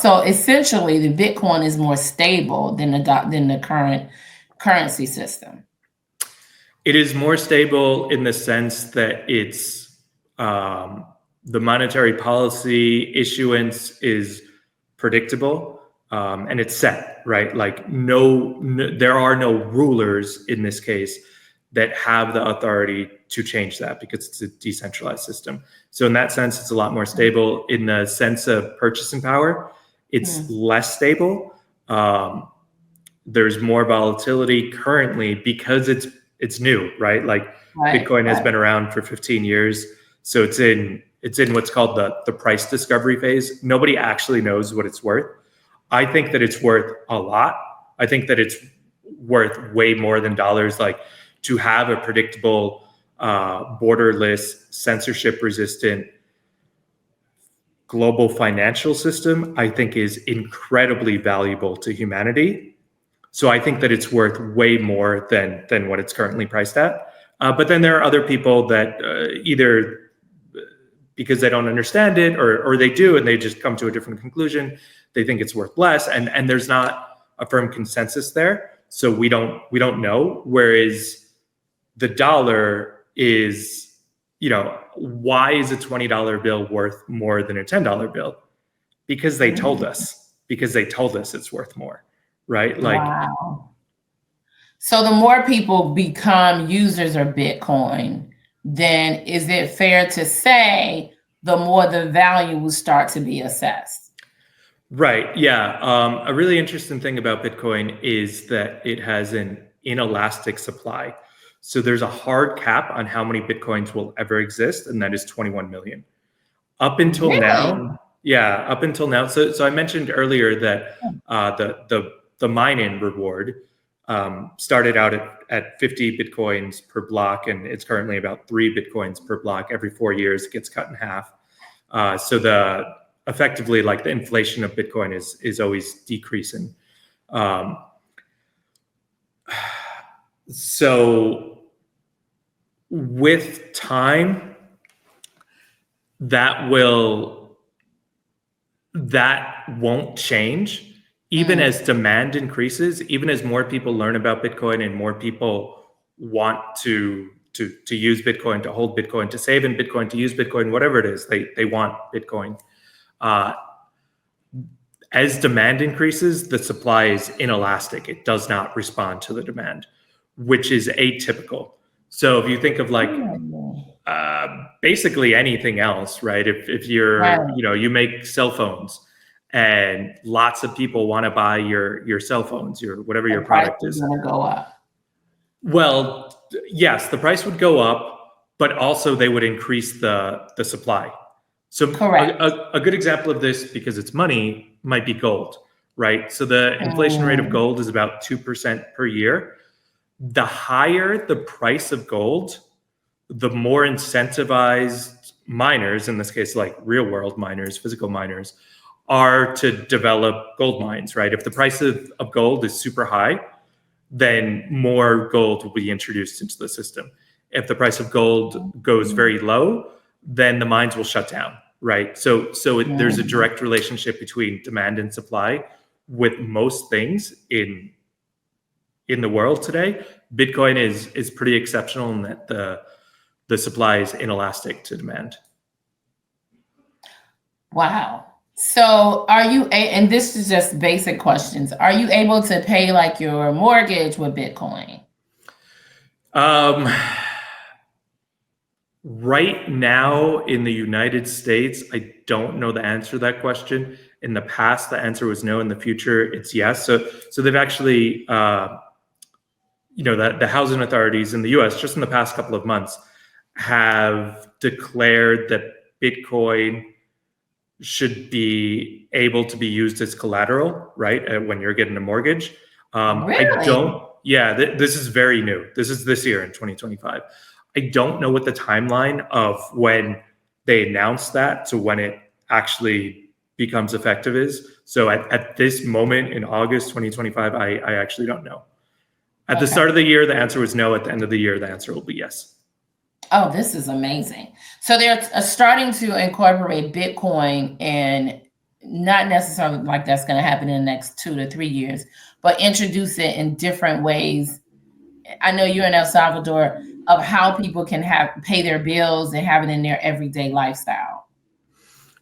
So essentially, the Bitcoin is more stable than the current currency system. It is more stable in the sense that it's the monetary policy issuance is predictable and it's set, right? Like there are no rulers in this case that have the authority to change that because it's a decentralized system. So in that sense, it's a lot more stable. In the sense of purchasing power, it's less stable. There's more volatility currently because it's new, right? Like Bitcoin has been around for 15 years. So it's in what's called the price discovery phase. Nobody actually knows what it's worth. I think that it's worth a lot. I think that it's worth way more than dollars. Like to have a predictable, borderless, censorship-resistant global financial system, I think is incredibly valuable to humanity. So I think that it's worth way more than what it's currently priced at. But then there are other people that either because they don't understand it or they do and they just come to a different conclusion, they think it's worth less. And there's not a firm consensus there. So we don't know. Whereas the dollar is, why is a $20 bill worth more than a $10 bill? Because they told us it's worth more. Right? Like, wow. So the more people become users of Bitcoin, then is it fair to say the more the value will start to be assessed? Right. Yeah. A really interesting thing about Bitcoin is that it has an inelastic supply. So there's a hard cap on how many Bitcoins will ever exist, and that is 21 million. Up until now. Yeah. Up until now. So I mentioned earlier that the mine-in reward started out at 50 Bitcoins per block, and it's currently about 3 Bitcoins per block. Every 4 years, it gets cut in half. So effectively, like the inflation of Bitcoin is always decreasing. So with time, that won't change. Even as demand increases, even as more people learn about Bitcoin and more people want to use Bitcoin, to hold Bitcoin, to save in Bitcoin, to use Bitcoin, whatever it is, they want Bitcoin. As demand increases, the supply is inelastic. It does not respond to the demand, which is atypical. So if you think of like basically anything else, right? If you're, you make cell phones, and lots of people want to buy your cell phones, whatever your product is. Going to go up. Well, yes, the price would go up, but also they would increase the supply. So a good example of this, because it's money, might be gold, right? So the inflation rate of gold is about 2% per year. The higher the price of gold, the more incentivized miners, in this case, like real world miners, physical miners, are to develop gold mines, right? If the price of gold is super high, then more gold will be introduced into the system. If the price of gold goes very low, then the mines will shut down, right? So there's a direct relationship between demand and supply with most things in the world today. Bitcoin is pretty exceptional in that the supply is inelastic to demand. Wow. So are you, and this is just basic questions, are you able to pay like your mortgage with Bitcoin? Right now in the United States, I don't know the answer to that question. In the past, the answer was no. In the future, it's yes. So they've actually, the housing authorities in the US, just in the past couple of months, have declared that Bitcoin should be able to be used as collateral, right? When you're getting a mortgage. Really? This is very new. This is this year in 2025. I don't know what the timeline of when they announce that to when it actually becomes effective is. So at this moment in August 2025, I actually don't know. At the start of the year, the answer was no. At the end of the year, the answer will be yes. Oh, this is amazing. So they're starting to incorporate Bitcoin in not necessarily like that's going to happen in the next 2 to 3 years, but introduce it in different ways. I know you're in El Salvador, of how people can pay their bills and have it in their everyday lifestyle.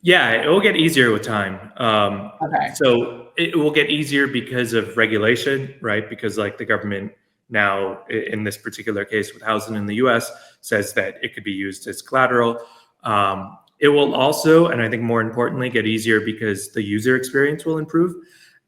Yeah, it will get easier with time. Okay. So it will get easier because of regulation, right? Because like the government now, in this particular case with housing in the US, says that it could be used as collateral. It will also, and I think more importantly, get easier because the user experience will improve.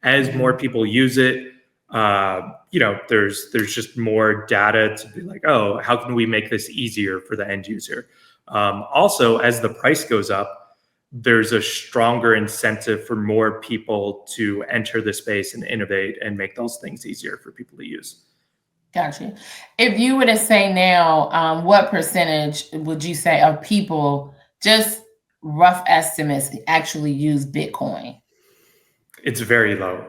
As more people use it, there's just more data to be like, oh, how can we make this easier for the end user? Also, as the price goes up, there's a stronger incentive for more people to enter the space and innovate and make those things easier for people to use. Gotcha. If you were to say now, what percentage would you say of people, just rough estimates, actually use Bitcoin? It's very low.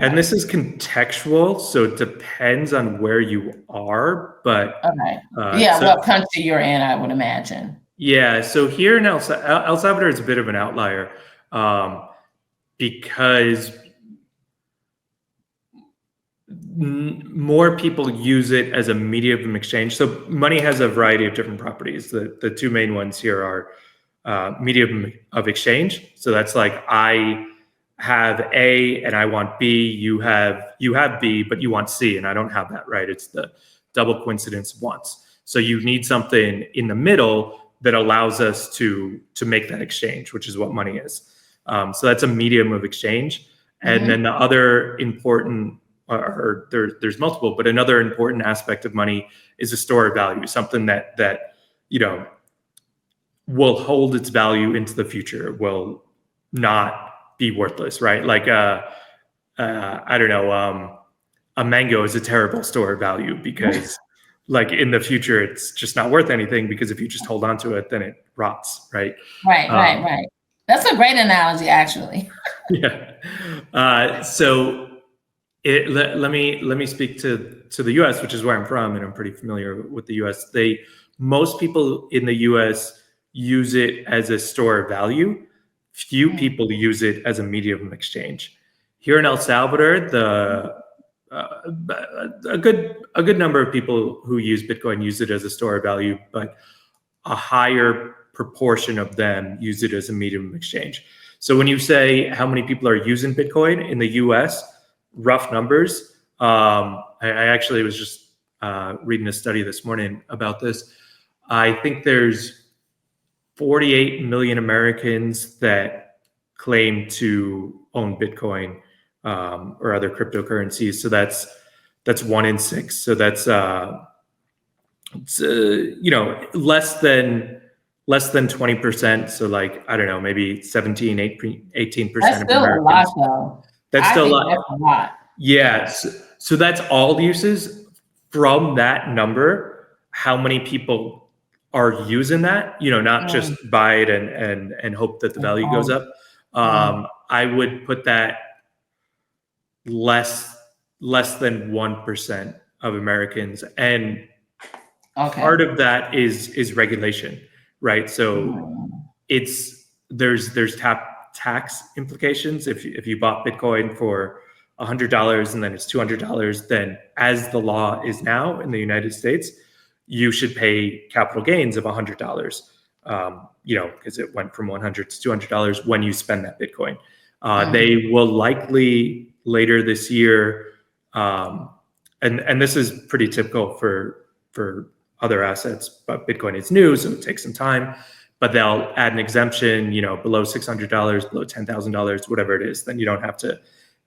And this is contextual, so it depends on where you are. But okay. What country you're in, I would imagine. Yeah, so here in El Salvador is a bit of an outlier because more people use it as a medium of exchange. So money has a variety of different properties. The two main ones here are medium of exchange. So that's like, I have A and I want B, you have B, but you want C and I don't have that, right? It's the double coincidence of wants. So you need something in the middle that allows us to make that exchange, which is what money is. So that's a medium of exchange. And then the other important, or there's multiple, but another important aspect of money is a store of value, something that will hold its value into the future, will not be worthless, right? Like I don't know, a mango is a terrible store of value because like in the future, it's just not worth anything, because if you just hold on to it, then it rots, right? Right. That's a great analogy, actually. Yeah. So let me speak to the U.S., which is where I'm from, and I'm pretty familiar with the U.S. Most people in the U.S. use it as a store of value. Few people use it as a medium of exchange. Here in El Salvador, a good number of people who use Bitcoin use it as a store of value, but a higher proportion of them use it as a medium of exchange. So when you say how many people are using Bitcoin in the US, rough numbers, I actually was just reading a study this morning about this. I think there's 48 million Americans that claim to own Bitcoin or other cryptocurrencies. So that's 1 in 6. So that's less than 20%. So like, I don't know, maybe 17, 18%. That's still a lot, though. That's still a lot. Yes. So that's all uses. From that number, how many people are using that? Not just buy it and hope that the value goes up. I would put that less than 1% of Americans, and part of that is regulation, right? So there's tax implications. If you bought Bitcoin for $100 and then it's $200, then as the law is now in the United States, you should pay capital gains of $100. Because it went from $100 to $200 when you spend that Bitcoin. They will likely later this year, and this is pretty typical for other assets, but Bitcoin is new, so it takes some time. But they'll add an exemption, below $600, below $10,000, whatever it is. Then you don't have to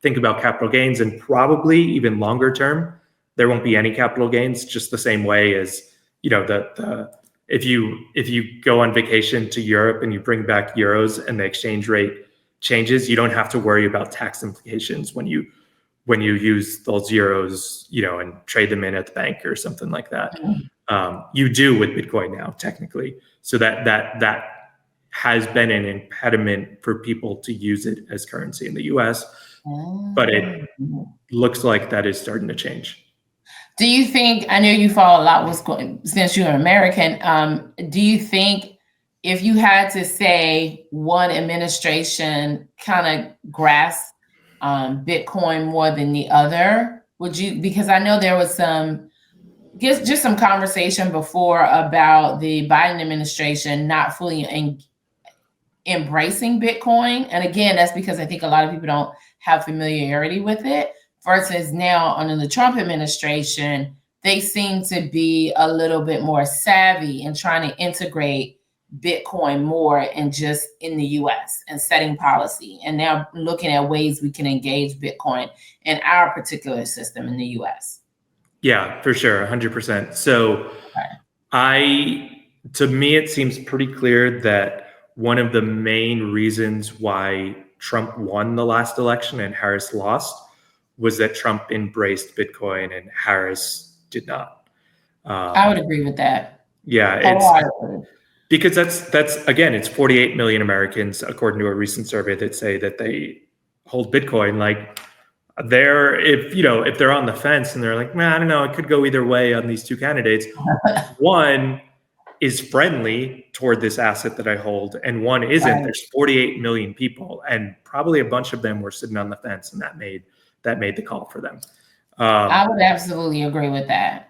think about capital gains, and probably even longer term, there won't be any capital gains. Just the same way as if you go on vacation to Europe and you bring back euros and the exchange rate changes, you don't have to worry about tax implications when you use those euros, and trade them in at the bank or something like that. You do with Bitcoin now, technically. So that has been an impediment for people to use it as currency in the US, but it looks like that is starting to change. Do you think, I know you follow a lot what's going, since you're an American, do you think if you had to say one administration kind of grasped Bitcoin more than the other, would you? Because I know there was just some conversation before about the Biden administration not fully embracing Bitcoin. And again, that's because I think a lot of people don't have familiarity with it, versus now under the Trump administration, they seem to be a little bit more savvy in trying to integrate Bitcoin more and just in the US and setting policy. And now looking at ways we can engage Bitcoin in our particular system in the US. Yeah, for sure. 100%. So to me, it seems pretty clear that one of the main reasons why Trump won the last election and Harris lost was that Trump embraced Bitcoin and Harris did not. I would agree with that. Yeah, because that's again, it's 48 million Americans, according to a recent survey, that say that they hold Bitcoin. Like, if they're on the fence and they're like, man, I don't know, it could go either way on these two candidates. One is friendly toward this asset that I hold, and one isn't. Right. There's 48 million people, and probably a bunch of them were sitting on the fence, and that made the call for them. I would absolutely agree with that.